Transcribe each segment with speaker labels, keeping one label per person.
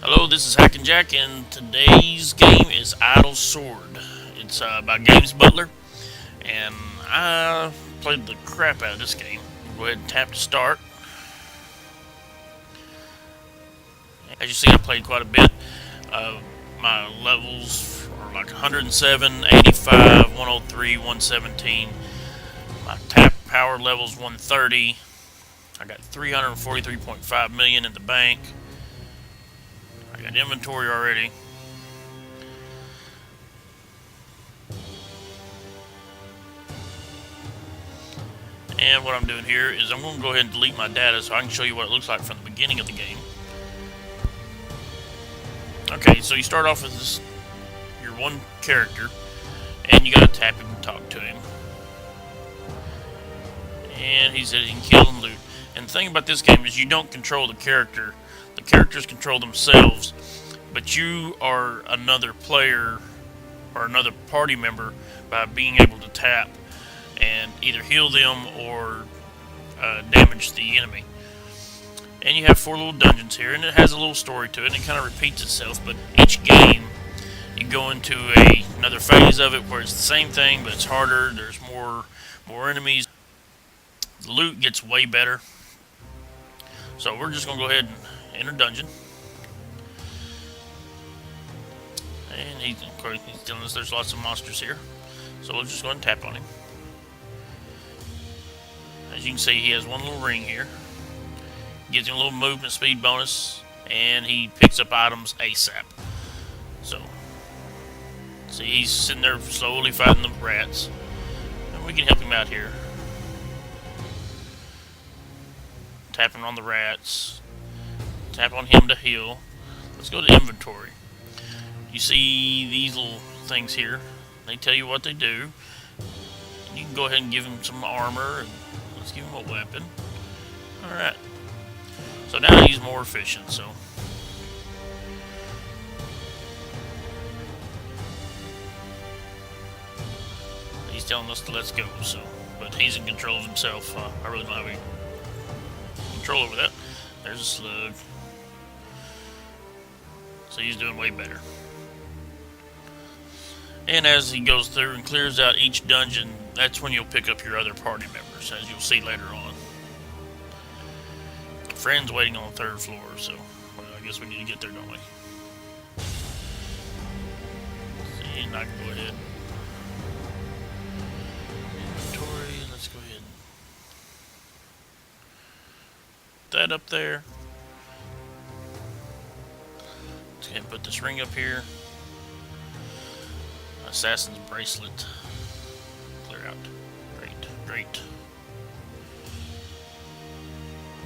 Speaker 1: Hello, this is Hackenjac, and today's game is Idle Sword. It's by GamesButler, and I played the crap out of this game. Go ahead and tap to start. As you see, I played quite a bit. My levels are like 107, 85, 103, 117. My tap power level's 130. I got 343.5 million in the bank. I got inventory already. And what I'm doing here is I'm going to go ahead and delete my data so I can show you what it looks like from the beginning of the game. Okay, so you start off with this, your one character, and you got to tap him and talk to him. And he says he can kill and loot. And the thing about this game is you don't control the character. The characters control themselves, but you are another player or another party member by being able to tap and either heal them or damage the enemy. And you have 4 little dungeons here, and it has a little story to it, and it kind of repeats itself, but each game you go into another phase of it where it's the same thing, but it's harder, there's more enemies. The loot gets way better. So we're just going to go ahead and enter dungeon. And he's telling us there's lots of monsters here. So we'll just go ahead and tap on him. As you can see, he has one little ring here. Gives him a little movement speed bonus. And he picks up items ASAP. So, see, he's sitting there slowly fighting the rats. And we can help him out here. Tapping on the rats. Tap on him to heal. Let's go to inventory. You see these little things here. They tell you what they do. You can go ahead and give him some armor. And let's give him a weapon. Alright. So now he's more efficient. So he's telling us to let's go. So, but he's in control of himself. I really don't have any control over that. There's a slug. So he's doing way better. And as he goes through and clears out each dungeon, that's when you'll pick up your other party members, as you'll see later on. Friend's waiting on the 3rd floor, so well, I guess we need to get there, don't we? See, and I can go ahead. Inventory, let's go ahead. That up there. Let's go ahead and put this ring up here. Assassin's bracelet. Clear out. Great.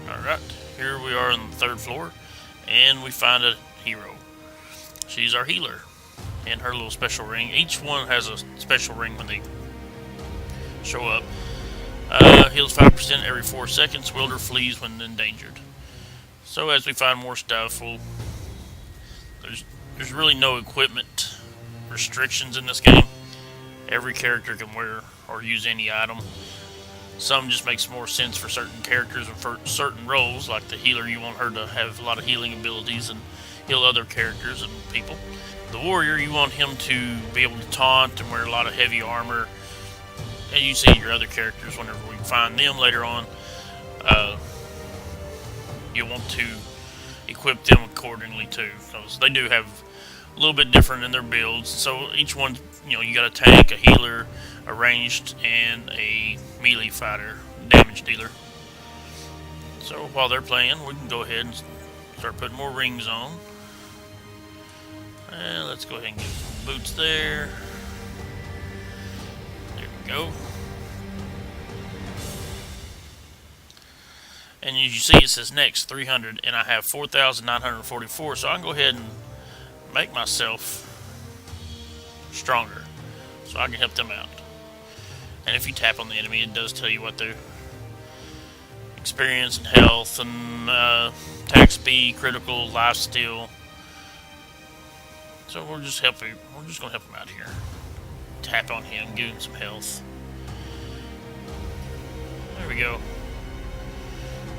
Speaker 1: Alright, here we are on the 3rd floor, and we find a hero. She's our healer, and her little special ring. Each one has a special ring when they show up. Heals 5% every 4 seconds, wielder flees when endangered. So as we find more stuff, there's really no equipment restrictions in this game. Every character can wear or use any item. Some just makes more sense for certain characters and for certain roles, like the healer. You want her to have a lot of healing abilities and heal other characters and people. The warrior, you want him to be able to taunt and wear a lot of heavy armor. And you see your other characters whenever we find them later on. You want to equip them accordingly too, because they do have a little bit different in their builds. So each one, you got a tank, a healer, a ranged, and a melee fighter, damage dealer. So while they're playing, we can go ahead and start putting more rings on. And let's go ahead and get some boots there. There we go. And as you see, it says next 300, and I have 4,944. So I can go ahead and make myself stronger, so I can help them out. And if you tap on the enemy, it does tell you what their experience and health and attack speed, critical, life steal. So we're just gonna help him out here. Tap on him, give him some health. There we go.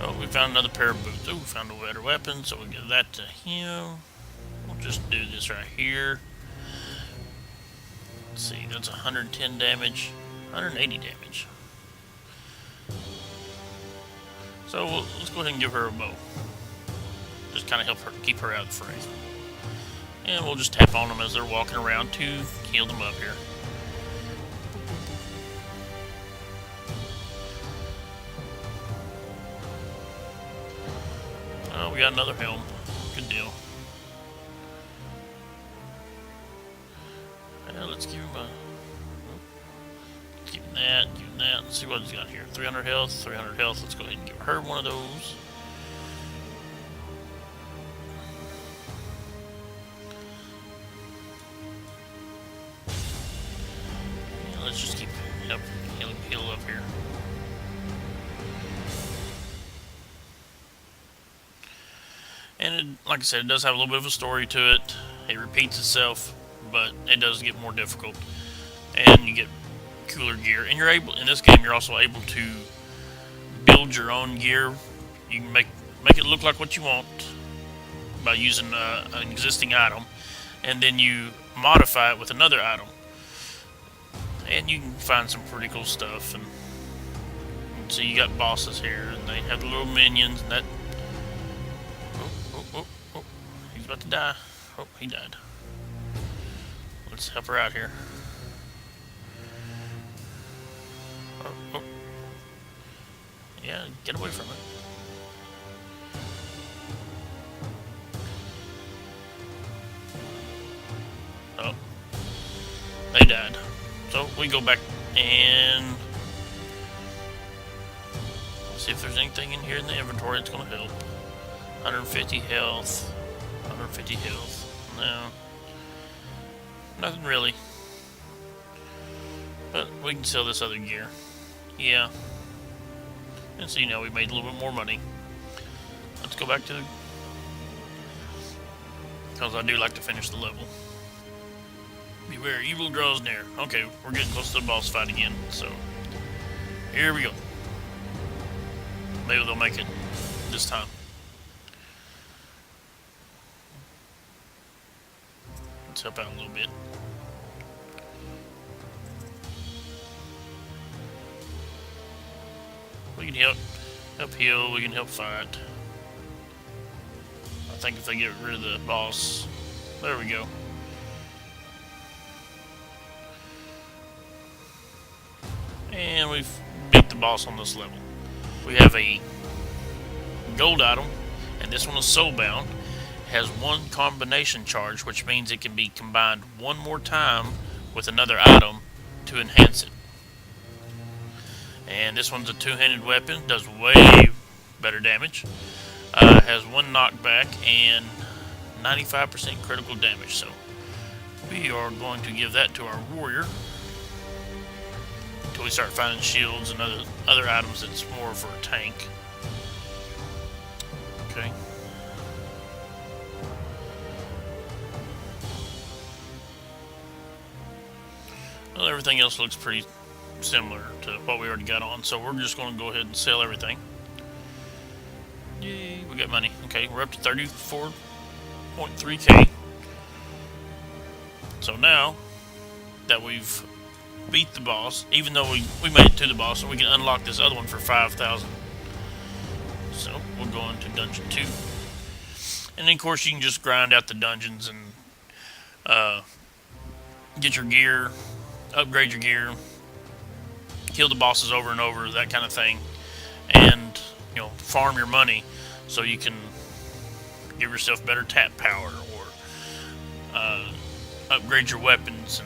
Speaker 1: Oh, we found another pair of boots. Oh, we found a better weapon, so we give that to him. we'll just do this right here. Let's see, that's 110 damage, 180 damage. So let's go ahead and give her a bow. Just kind of help her keep her out of the fray. And we'll just tap on them as they're walking around to heal them up here. Oh, we got another helm. Good deal. Let's give him a... Give him that, give him that. Let's see what he's got here. 300 health, 300 health. Let's go ahead and give her one of those. Yeah, let's just keep heal up here. And it, like I said, it does have a little bit of a story to it. It repeats itself, but it does get more difficult. And you get cooler gear. And you're able, in this game, you're also able to build your own gear. You can make it look like what you want by using an existing item. And then you modify it with another item. And you can find some pretty cool stuff. And so you got bosses here, and they have the little minions, and that... Oh, he's about to die. Oh, he died. Let's help her out here. Oh. Yeah, get away from it. Oh. They died. So we go back and see if there's anything in here in the inventory that's going to help. 150 health. 150 health. No. Nothing really. But we can sell this other gear. Yeah. And so, you know, we made a little bit more money. Let's go back to the... Because I do like to finish the level. Beware, evil draws near. Okay, we're getting close to the boss fight again, so... Here we go. Maybe they'll make it this time. Let's help out a little bit. We can help heal, we can help fight. I think if they get rid of the boss, there we go. And we've beat the boss on this level. We have a gold item, and this one is soulbound. Has one combination charge, which means it can be combined one more time with another item to enhance it. And this one's a two-handed weapon, does way better damage. Has one knockback and 95% critical damage. So we are going to give that to our warrior until we start finding shields and other items that's more for a tank. Okay. Well, everything else looks pretty similar to what we already got on, so we're just going to go ahead and sell everything. Yay, we got money. Okay, we're up to 34.3k. So now that we've beat the boss, even though we made it to the boss, so we can unlock this other one for 5,000. So we'll go into Dungeon 2. And then, of course, you can just grind out the dungeons and get your gear, upgrade your gear, kill the bosses over and over, that kind of thing, and, you know, farm your money so you can give yourself better tap power or upgrade your weapons.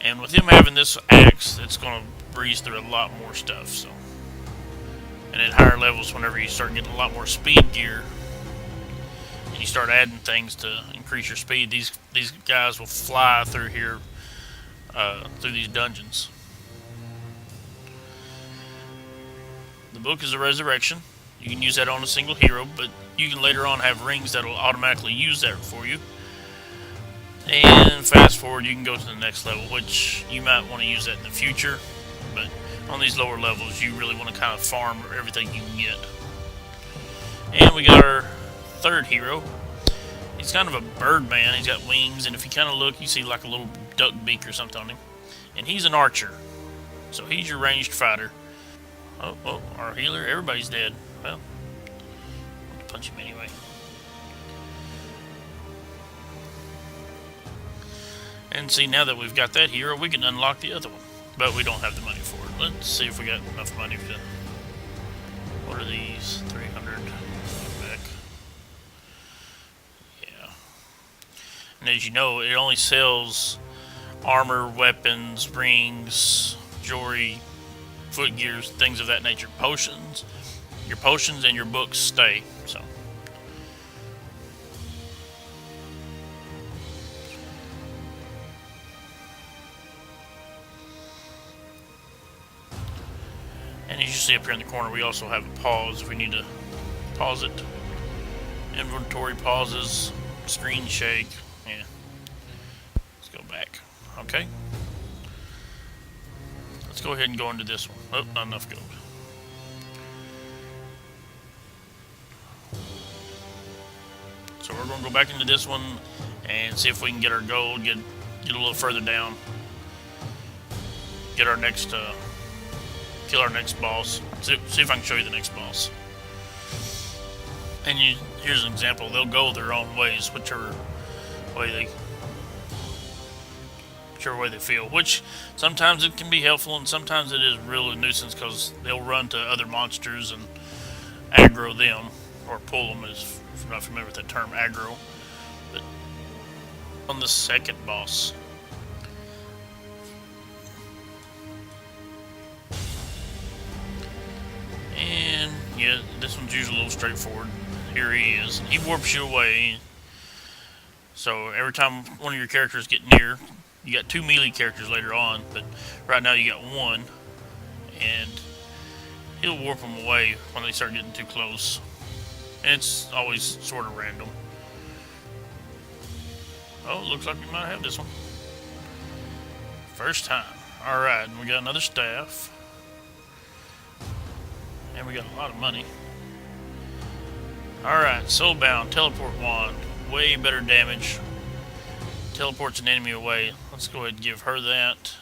Speaker 1: And with him having this axe, it's going to breeze through a lot more stuff. So, and at higher levels, whenever you start getting a lot more speed gear and you start adding things to increase your speed, these guys will fly through here, through these dungeons. The book is a resurrection. You can use that on a single hero, but you can later on have rings that will automatically use that for you. And fast forward, you can go to the next level, which you might want to use that in the future, but on these lower levels, you really want to kind of farm everything you can get. And we got our third hero. He's kind of a bird man. He's got wings, and if you kind of look, you see like a little duck beak or something on him. And he's an archer, so he's your ranged fighter. Oh, our healer, everybody's dead. Well, I'll punch him anyway. And see, now that we've got that hero, we can unlock the other one. But we don't have the money for it. Let's see if we got enough money to... What are these? 300. Back. Yeah. And as you know, it only sells armor, weapons, rings, jewelry, foot gears, things of that nature. Potions. Your potions and your books stay. So. And as you see up here in the corner, we also have a pause if we need to pause it. Inventory pauses, screen shake. Yeah. Let's go back. Okay. Let's go ahead and go into this one. Oh, not enough gold. So we're going to go back into this one and see if we can get our gold, get a little further down. Get our next... kill our next boss. See if I can show you the next boss. And here's an example. They'll go their own ways, whichever way they feel. Which sometimes it can be helpful, and sometimes it is really a nuisance because they'll run to other monsters and aggro them or pull them. If you're not familiar with that term, aggro. But on the second boss. And yeah, this one's usually a little straightforward. Here he is. He warps you away. So every time one of your characters get near, you got 2 melee characters later on, but right now you got 1. And he'll warp them away when they start getting too close. And it's always sort of random. Oh, looks like we might have this one. First time. Alright, and we got another staff. And we got a lot of money. Alright, Soulbound, Teleport Wand. Way better damage. Teleports an enemy away. Let's go ahead and give her that.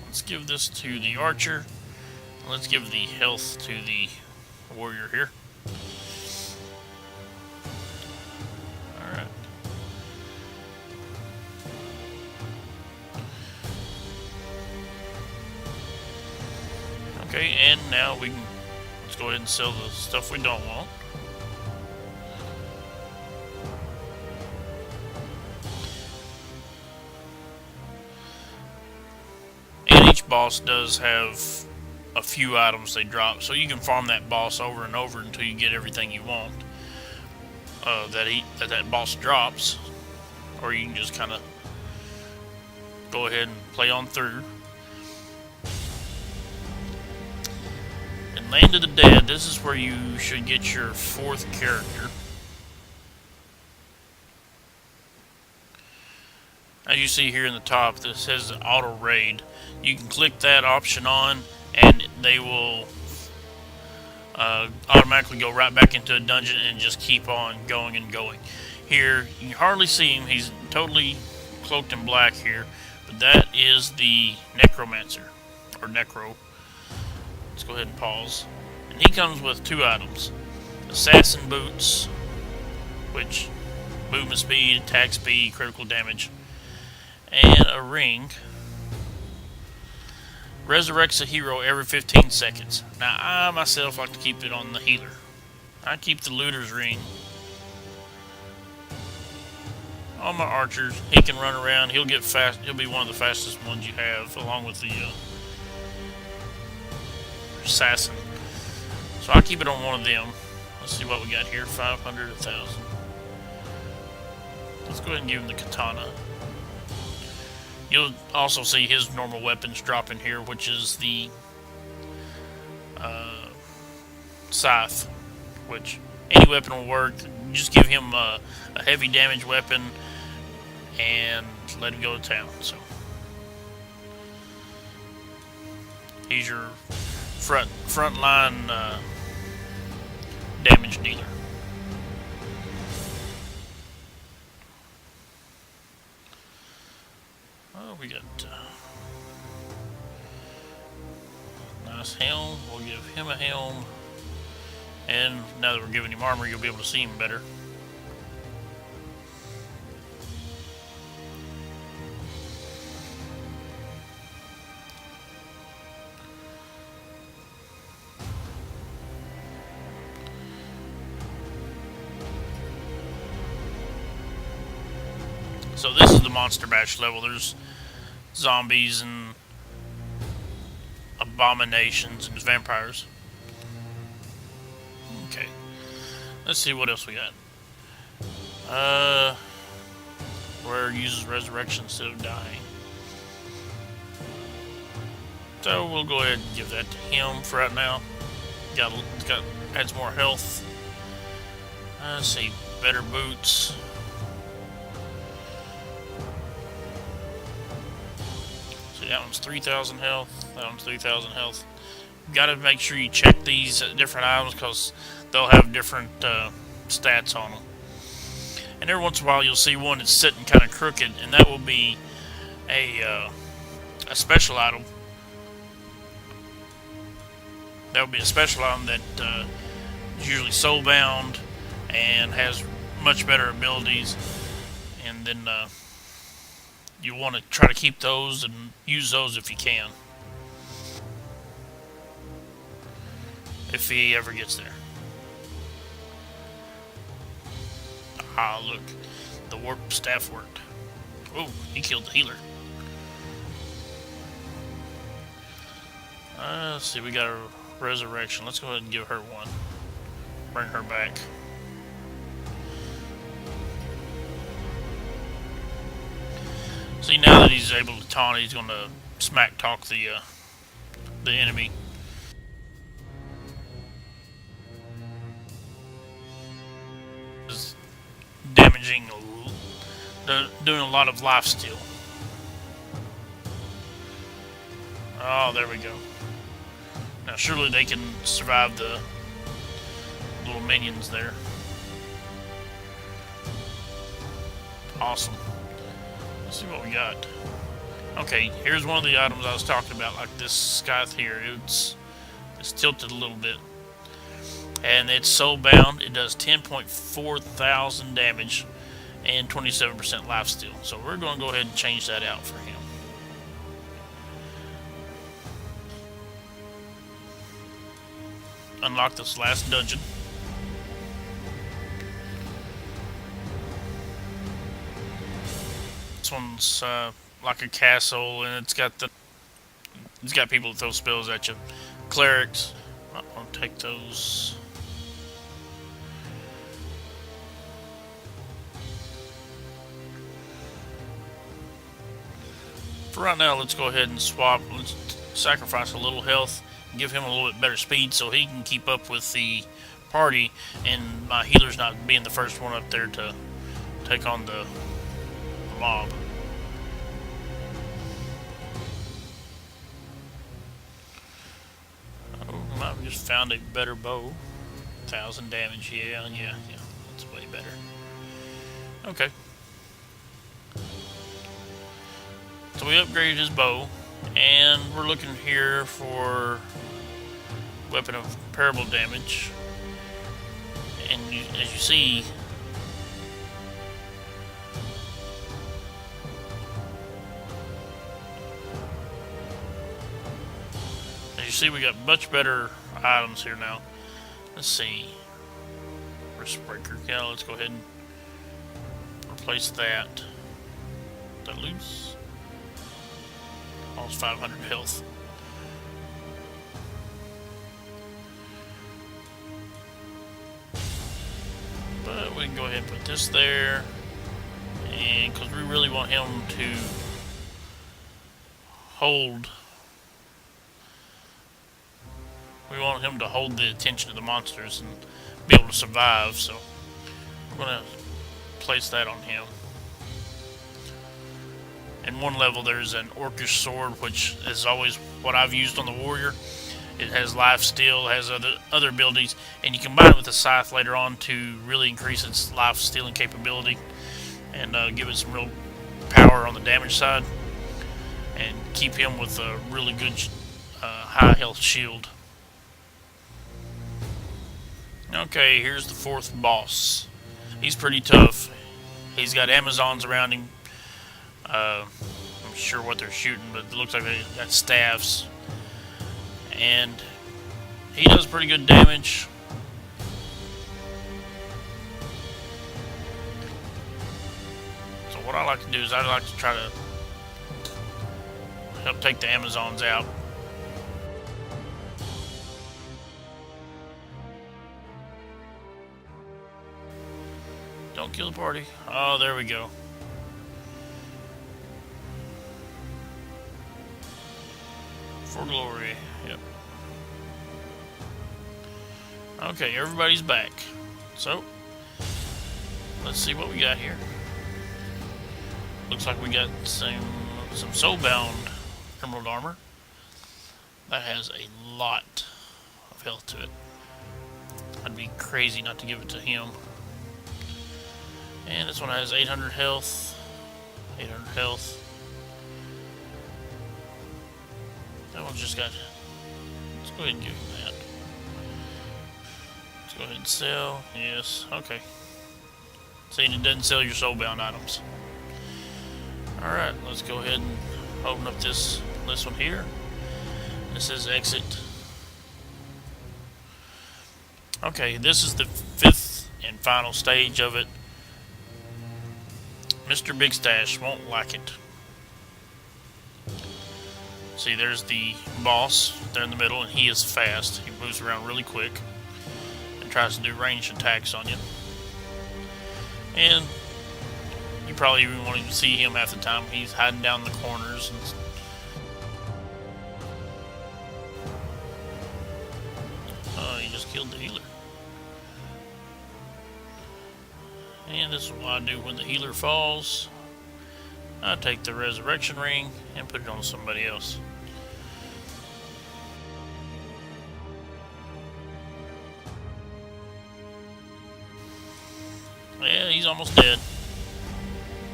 Speaker 1: Let's give this to the archer. Let's give the health to the warrior here. Alright. Okay, and now let's go ahead and sell the stuff we don't want. And each boss does have a few items they drop, so you can farm that boss over and over until you get everything you want that boss drops, or you can just kind of go ahead and play on through. And Land of the Dead, this is where you should get your 4th character. As you see here in the top, this says auto raid. You can click that option on, and they will automatically go right back into a dungeon and just keep on going and going. Here, you can hardly see him. He's totally cloaked in black here, but that is the Necromancer, or Necro. Let's go ahead and pause. And he comes with 2 items. Assassin Boots, which movement speed, attack speed, critical damage, and a ring. Resurrects a hero every 15 seconds. Now, I myself like to keep it on the healer. I keep the looter's ring on my archers. He can run around. He'll get fast. He'll be one of the fastest ones you have, along with the assassin. So I keep it on one of them. Let's see what we got here. 500, 1,000. Let's go ahead and give him the katana. You'll also see his normal weapons drop in here, which is the scythe, which any weapon will work. You just give him a heavy damage weapon and let him go to town. So he's your front line damage dealer. Oh, we got nice helm. We'll give him a helm. And now that we're giving him armor, you'll be able to see him better. So this is the Monster Bash level. There's zombies and abominations and vampires. Okay. Let's see what else we got. Where uses resurrection instead of dying. So we'll go ahead and give that to him for right now. Adds more health. Let's see, better boots. That one's 3,000 health. That one's 3,000 health. You gotta make sure you check these different items because they'll have different stats on them. And every once in a while you'll see one that's sitting kind of crooked, and that will be a special item. That will be a special item that is usually soulbound and has much better abilities. And then you want to try to keep those and use those if you can. If he ever gets there. Ah, look. The warp staff worked. Oh, he killed the healer. Let's see, we got a resurrection. Let's go ahead and give her one. Bring her back. See, now that he's able to taunt, he's going to smack talk the enemy. Is damaging, doing a lot of life steal. Oh, there we go. Now, surely they can survive the little minions there. Awesome. Let's see what we got. Okay, here's one of the items I was talking about, like this scythe here. It's tilted a little bit. And it's soulbound. It does 10.4 thousand damage and 27% lifesteal. So we're going to go ahead and change that out for him. Unlock this last dungeon. This one's like a castle, and it's got people that throw spells at you. Clerics. I'll take those. For right now, let's go ahead and swap. Let's sacrifice a little health and give him a little bit better speed so he can keep up with the party, and my healer's not being the first one up there to take on the mob. Oh, we might have just found a better bow. 1,000 damage, yeah, that's way better. Okay. So we upgraded his bow, and we're looking here for weapon of parable damage. And as you see, we got much better items here now. Let's see. Wrist breaker. Yeah, let's go ahead and replace that. Is that loose? Almost 500 health. But we can go ahead and put this there. And because we really want him to hold. We want him to hold the attention of the monsters and be able to survive, so we're going to place that on him. In one level there's an orcish sword, which is always what I've used on the warrior, It has life steal, has other abilities, and you combine it with the scythe later on to really increase its life stealing capability and give it some real power on the damage side, and keep him with a really good high health shield. Okay, here's the fourth boss. He's pretty tough. He's got Amazons around him. I'm sure what they're shooting, but it looks like they got staffs. And he does pretty good damage. So what I like to do is I like to try to help take the Amazons out. Don't kill the party. Oh, there we go. For glory. Yep. Okay, everybody's back. So, let's see what we got here. Looks like we got some soulbound emerald armor. That has a lot of health to it. I'd be crazy not to give it to him. And this one has 800 health. 800 health. That one's just got... Let's go ahead and give him that. Let's go ahead and sell. Yes, okay. See, it doesn't sell your soulbound items. Alright, let's go ahead and open up this one here. It says exit. Okay, this is the fifth and final stage of it. Mr. Big Stash won't like it. See, there's the boss there in the middle, and he is fast. He moves around really quick and tries to do ranged attacks on you. And you probably even won't even see him half the time. He's hiding down in the corners. Oh, he just killed the healer. And this is what I do when the healer falls. I take the resurrection ring and put it on somebody else. Yeah, he's almost dead.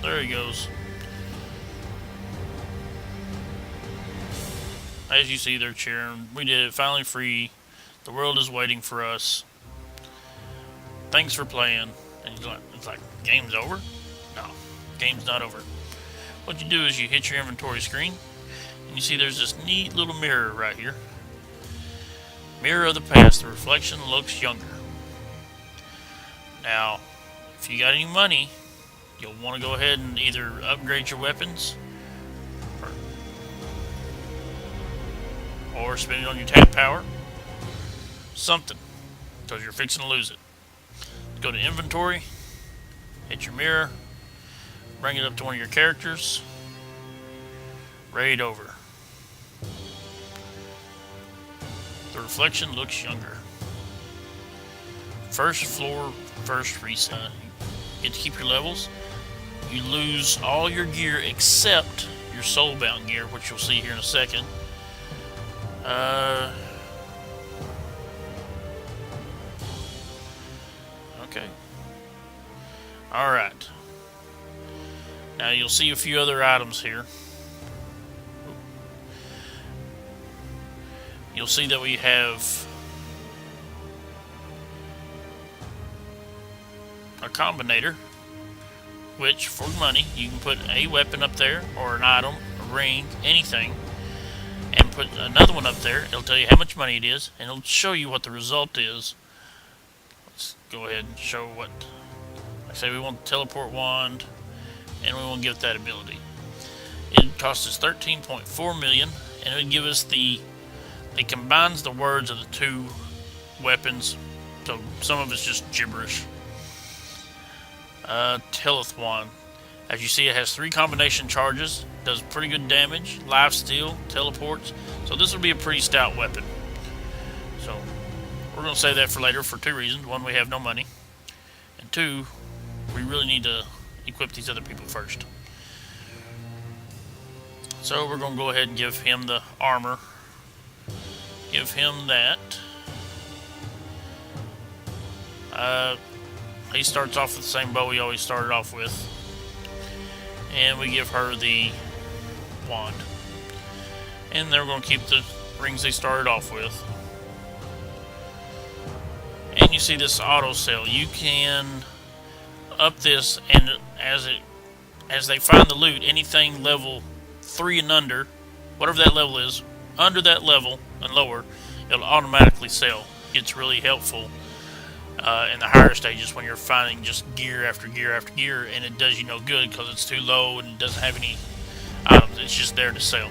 Speaker 1: There he goes. As you see, they're cheering. We did it, finally free. The world is waiting for us. Thanks for playing. And it's like, game's over? No, game's not over. What you do is you hit your inventory screen, and you see there's this neat little mirror right here. Mirror of the past, the reflection looks younger. Now, if you got any money, you'll want to go ahead and either upgrade your weapons, or spend it on your tap power. Something, because you're fixing to lose it. Go to inventory, hit your mirror, bring it up to one of your characters, raid over. The reflection looks younger. First floor, first reset. You get to keep your levels. You lose all your gear except your soulbound gear, which you'll see here in a second. Okay. Alright. Now you'll see a few other items here. You'll see that we have a combinator, which for money you can put a weapon up there, or an item, a ring, anything, and put another one up there. It'll tell you how much money it is, and it'll show you what the result is. Let's go ahead and show what. Like I say, we want the teleport wand, and we want to give it that ability. It costs us 13.4 million, and it would give us the. It combines the words of the two weapons, so some of it's just gibberish. Teleth wand. As you see, it has 3 combination charges, does pretty good damage, life steal, teleports. So this will be a pretty stout weapon. So we're going to save that for later for 2 reasons. 1, we have no money, and 2, we really need to equip these other people first. So we're going to go ahead and give him the armor. Give him that. He starts off with the same bow he always started off with. And we give her the wand. And they're going to keep the rings they started off with. And you see this auto sell. You can up this, and as they find the loot, anything level 3 and under, whatever that level is, under that level and lower, it'll automatically sell. It's really helpful in the higher stages when you're finding just gear after gear after gear, and it does you no good because it's too low and it doesn't have any items. It's just there to sell.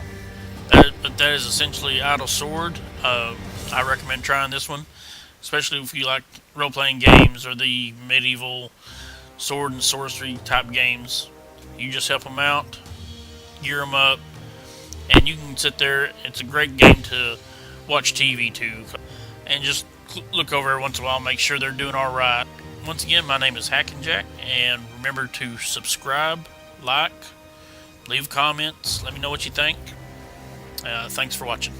Speaker 1: But that is essentially Idle Sword. I recommend trying this one, especially if you like role-playing games or the medieval sword and sorcery type games. You just help them out, gear them up, and you can sit there. It's a great game to watch TV too, and just look over every once in a while, make sure they're doing all right. Once again, my name is Hackenjac, and remember to subscribe, like, leave comments, let me know what you think. Thanks for watching.